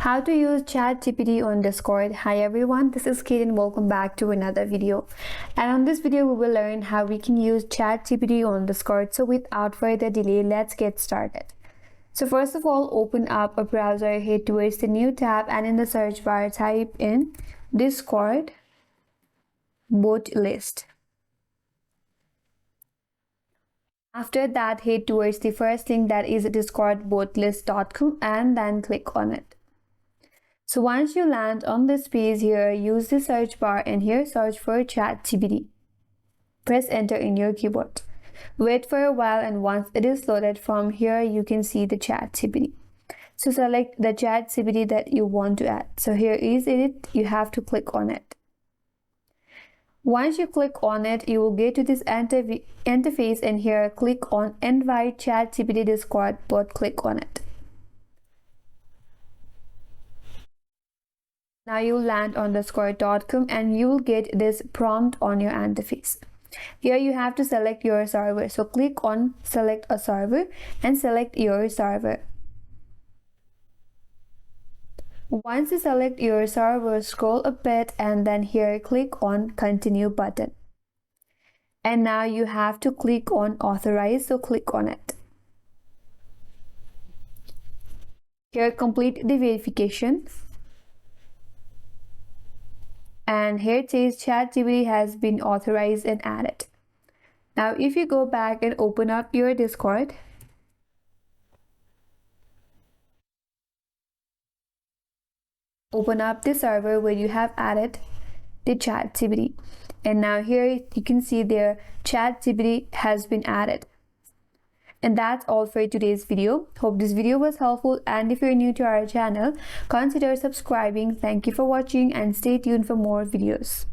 How to use ChatGPT on Discord. Hi everyone, this is Kate and welcome back to another video. And on this video, we will learn how we can use ChatGPT on Discord. So without further delay, let's get started. So first of all, open up a browser, head towards the new tab, and in the search bar, type in Discord bot list. After that, head towards the first link, that is discordbotlist.com, and then click on it. So once you land on this page here, use the search bar and here search for ChatGPT. Press enter in your keyboard. Wait for a while, and once it is loaded, from here you can see the ChatGPT. So select the ChatGPT that you want to add. So here is it, you have to click on it. Once you click on it, you will get to this interface, and here click on invite ChatGPT Discord bot, click on it. Now you'll land on discord.com and you will get this prompt on your interface. Here you have to select your server. So click on select a server and select your server. Once you select your server, scroll a bit and then here click on continue button. And now you have to click on authorize, so click on it. Here complete the verification. And here it says ChatGPT has been authorized and added. Now if you go back and open up your Discord, open up the server where you have added the ChatGPT, and now here you can see there ChatGPT has been added. And that's all for today's video. Hope this video was helpful, and if you're new to our channel, consider subscribing. Thank you for watching and stay tuned for more videos.